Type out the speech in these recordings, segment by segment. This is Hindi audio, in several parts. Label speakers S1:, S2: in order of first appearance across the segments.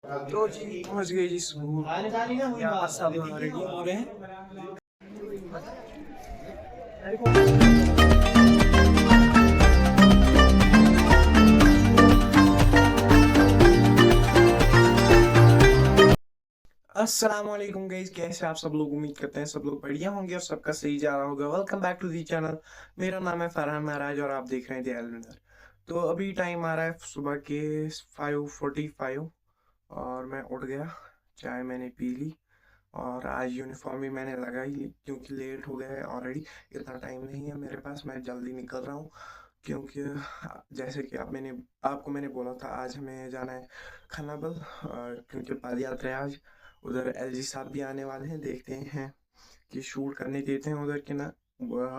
S1: तो जी पहुंच गए जी स्कूल। यहाँ पर सब रेडी हो रहे हैं। अस्सलामुअलैकुम गाइस, कैसे आप सब लोग? उम्मीद करते हैं सब लोग बढ़िया होंगे और सबका सही जा रहा होगा। Welcome back to the channel. मेरा नाम है फरहान महराज और आप देख रहे हैं दी एलिमिनर। तो अभी टाइम आ रहा है सुबह के 5:45 और मैं उठ गया, चाय मैंने पी ली और आज यूनिफॉर्म भी मैंने लगाई ली क्योंकि लेट हो गया है ऑलरेडी। इतना टाइम नहीं है मेरे पास, मैं जल्दी निकल रहा हूँ क्योंकि जैसे कि आपको मैंने बोला था आज हमें जाना है खानाबल क्योंकि पद यात्रा है आज। उधर एलजी साहब भी आने वाले हैं, देखते हैं कि शूट करने देते हैं उधर कि ना।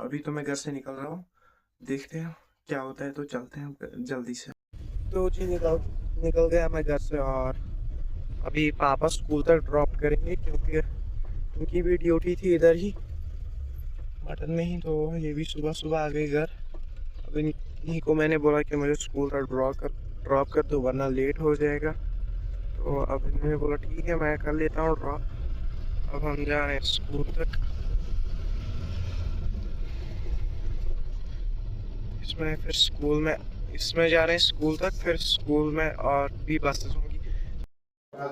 S1: अभी तो मैं घर से निकल रहा हूँ, देखते हैं क्या होता है, तो चलते हैं जल्दी से। तो जी निकल गया मैं घर से और अभी पापा स्कूल तक ड्रॉप करेंगे क्योंकि उनकी भी ड्यूटी थी इधर ही मटन में ही, तो ये भी सुबह सुबह आ गए घर। अभी इन्हीं को मैंने बोला कि मुझे स्कूल तक ड्रॉप कर दो वरना लेट हो जाएगा। तो अब इन्होंने बोला ठीक है मैं कर लेता हूँ ड्रॉप। अब हम जा रहे हैं स्कूल तक। इसमें जा रहे हैं स्कूल तक, फिर स्कूल में और भी बसेस होंगी।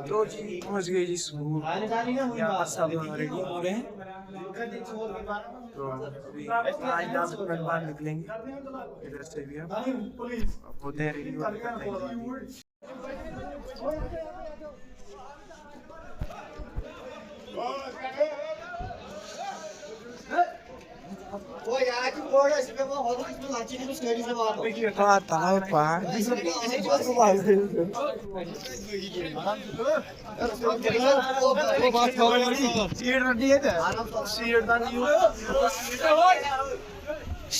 S1: तो जी पहुंच गए जी स्कूल। यहाँ पर सब रेडी हो रहे हैं, तो अभी 5-10 मिनट बाद निकलेंगे इधर से भी। अब होते हैं रेडी। हाँ ताऊ पा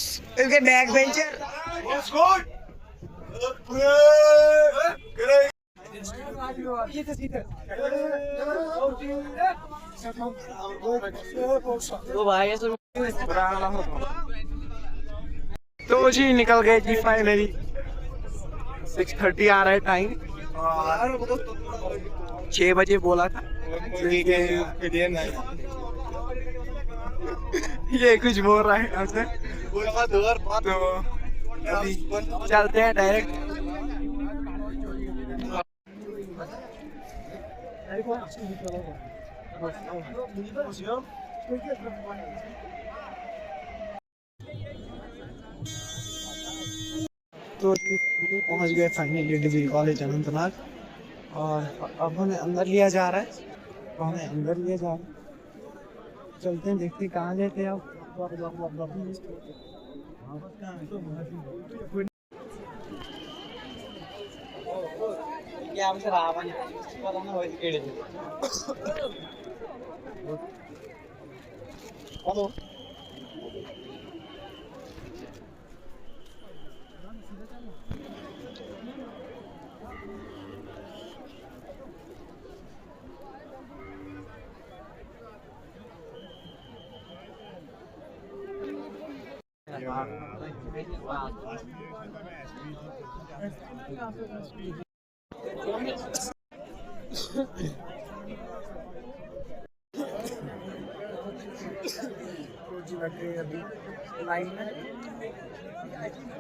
S1: इसके बैक बेंचर तो जी निकल गए जी फाइनली। 6:30 आ रहा है टाइम और 6 बजे बोला था। ये कुछ बोल रहा है हमसे, तो अभी चलते हैं डायरेक्ट। तो पहुंच गए फाइनली डिग्री कॉलेज अनंतनाग और अब हमें अंदर लिया जा रहा है। चलते हैं, देखते हैं कहाँ जाते हैं आप। हेलो अभी लाइन में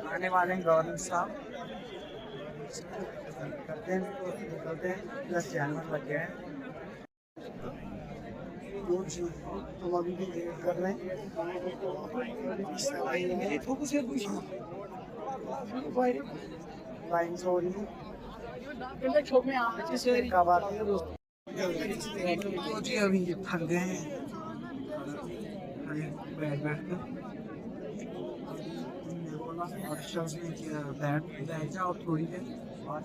S1: आने वाले हैं गवर्नमेंट साहब, करते हैं तो निकलते हैं। 10 जानवर लग गए हैं तो अभी भी वेट कर रहे हैं। लाइन से हो रही है तो जी अभी थक गए हैं बैठ कर। बैठ जाओ थोड़ी देर बाद,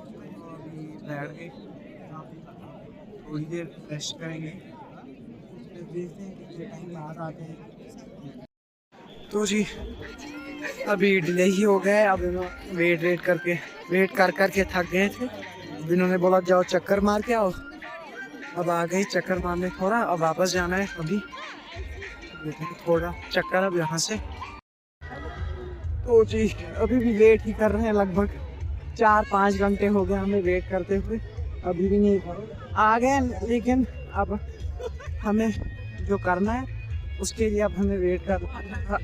S1: अभी बैठ गए, थोड़ी देर रेस्ट करेंगे, देखते हैं कितने टाइम बाद आते हैं। तो जी अभी डिले ही हो गया है। अब वेट करके थक गए थे। अब इन्होंने बोला जाओ चक्कर मार के आओ, अब आ गए चक्कर मारने थोड़ा। अब वापस जाना है, अभी थोड़ा चक्कर अब यहाँ से। तो जी अभी भी वेट ही कर रहे हैं, लगभग 4-5 घंटे हो गए हमें वेट करते हुए। अभी भी नहीं आ गए, लेकिन अब हमें जो करना है उसके लिए अब हमें वेट कर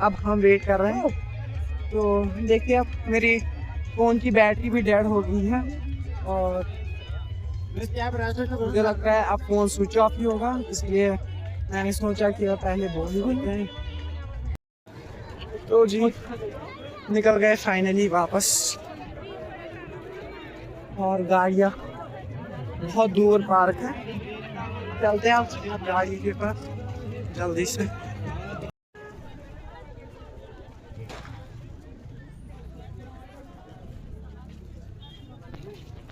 S1: अब हम वेट कर रहे हैं। तो देखिए, अब मेरी फ़ोन की बैटरी भी डेड हो गई है और मुझे लगता है अब फ़ोन स्विच ऑफ ही होगा, इसलिए मैंने सोचा कि अब पहले बोल ही देते हैं। तो जी निकल गए फाइनली वापस, और गाड़ियाँ बहुत दूर पार्क है। चलते हैं आप गाड़ी के पास जल्दी से।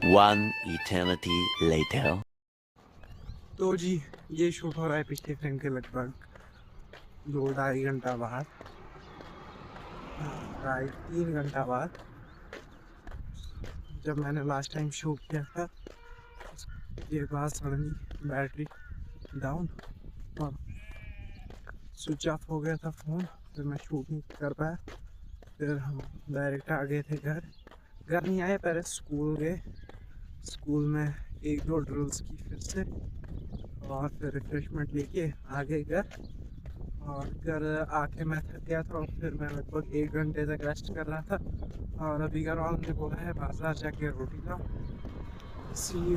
S2: One eternity later.
S1: तो जी ये शूट हो रहा है पिछले फ्रेम के लगभग 2-2.5 घंटा बाद, 2.5-3 घंटा बाद, जब मैंने लास्ट टाइम शूट किया था। ये बाद सडनली बैटरी डाउन और स्विच ऑफ हो गया था फ़ोन, फिर मैं शूट नहीं कर पाया। फिर हम डायरेक्ट आ गए थे घर नहीं आए, पहले स्कूल गए। स्कूल में 1-2 ड्रिल्स की फिर से, और फिर रिफ्रेशमेंट लेके आ गए घर। और घर आके मैं थक गया था और फिर मैं लगभग 1 घंटे तक रेस्ट कर रहा था। और अभी घर वालों ने बोला है बाज़ार जाके रोटी लाओ, इसलिए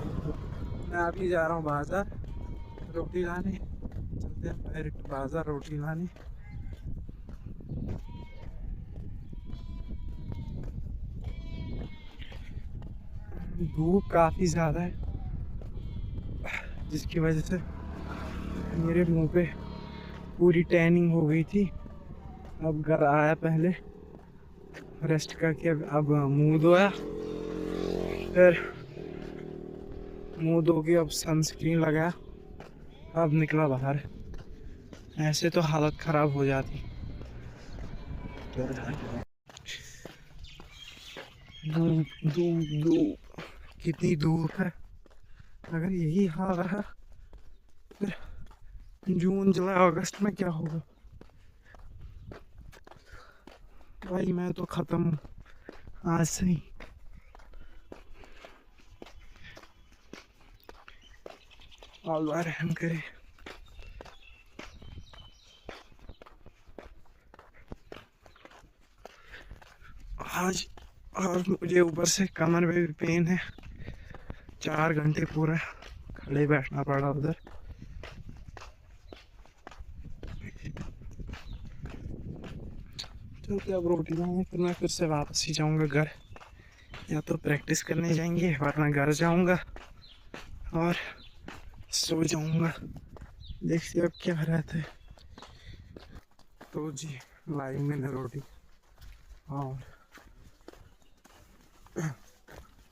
S1: मैं अभी जा रहा हूँ बाज़ार रोटी लाने। चलते हैं डायरेक्ट बाज़ार रोटी लाने। धूप काफ़ी ज़्यादा है, जिसकी वजह से मेरे मुंह पे पूरी टैनिंग हो गई थी। अब घर आया, पहले रेस्ट करके अब मुंह धोया, फिर मुंह धो के अब सनस्क्रीन लगाया, अब निकला बाहर। ऐसे तो हालत ख़राब हो जाती। धूप धूप धूप, कितनी धूप है। अगर यही हाल रहा फिर जून जुलाई अगस्त में क्या होगा भाई, मैं तो ख़त्म हूँ आज से ही। अल्लाह रहम करे। आज और मुझे ऊपर से कमर में भी पेन है। 4 घंटे पूरा खड़े बैठना पड़ा उधर। चलते अब रोटी लाएंगे, फिर मैं फिर से वापस ही जाऊंगा घर, या तो प्रैक्टिस करने जाएंगे वरना घर जाऊंगा और सो जाऊंगा। देखते अब क्या रहता है। तो जी लाई मैंने रोटी, और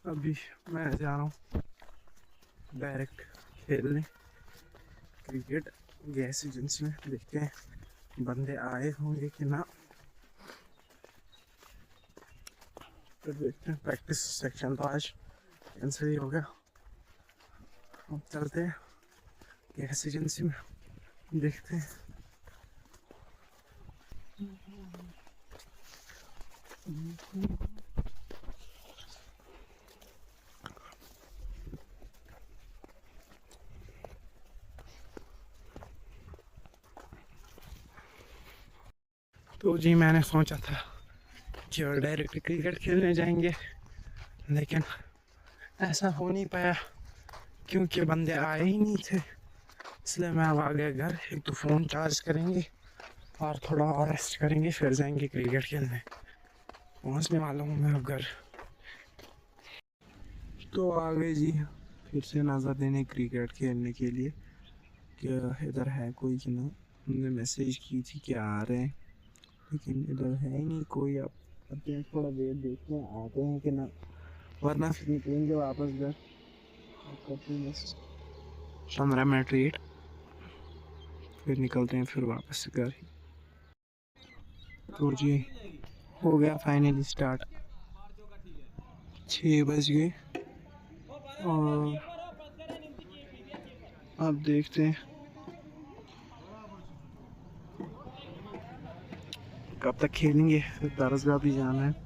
S1: अभी मैं जा रहा हूँ डायरेक्ट खेलने क्रिकेट गैस एजेंसी में। देखते हैं बंदे आए होंगे कि ना, फिर देखते हैं। प्रैक्टिस सेक्शन तो आज कैंसिल ही हो गया। अब चलते हैं गैस एजेंसी में, देखते हैं। तो जी मैंने सोचा था कि और डायरेक्ट क्रिकेट खेलने जाएंगे, लेकिन ऐसा हो नहीं पाया क्योंकि बंदे आए ही नहीं थे। इसलिए मैं अब आ गया घर। एक तो फ़ोन चार्ज करेंगे और थोड़ा और रेस्ट करेंगे, फिर जाएंगे क्रिकेट खेलने। पहुँचने वाला हूँ मैं अब घर। तो आ गए जी फिर से नज़र देने क्रिकेट खेलने के लिए, क्या इधर है कोई कि ना। हमने मैसेज की थी कि आ रहे हैं, लेकिन इधर है ही नहीं कोई। अब थोड़ा वेट देखते हैं आते हैं कि ना, वरना फिर निकलेंगे वापस घर। 15 मिनट वेट, फिर निकलते हैं फिर वापस घर। तो जी हो गया फाइनली स्टार्ट। 6 बज गए और अब देखते हैं कब तक खेलेंगे। फिर दरसगाह भी जाना है।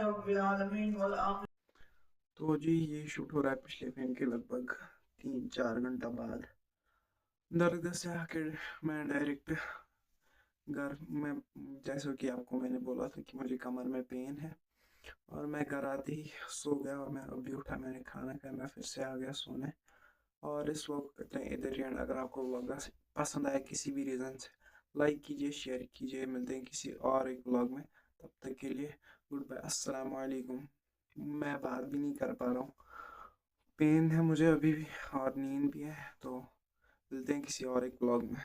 S1: रब्बिल आलमीन वल आखिर। तो जी ये शूट हो रहा है पिछले फिल्म के लगभग 3-4 घंटा बाद। दर्द से आके मैं डायरेक्ट घर में, जैसे कि आपको मैंने बोला था कि मुझे कमर में पेन है, और मैं घर आते ही सो गया, और मैं अभी उठा, मैंने खाना खाया, मैं फिर से आ गया सोने। और इस वक्त करते हैं इधर एंड। अगर आपको व्लॉग पसंद आया किसी भी रीज़न से, लाइक कीजिए, शेयर कीजिए। मिलते हैं किसी और एक व्लॉग में, तब तक के लिए गुड बाय, अस्सलाम वालेकुम। मैं बात भी नहीं कर पा रहा हूँ, पेन है मुझे अभी भी और नींद भी है। तो मिलते हैं किसी और एक व्लॉग में।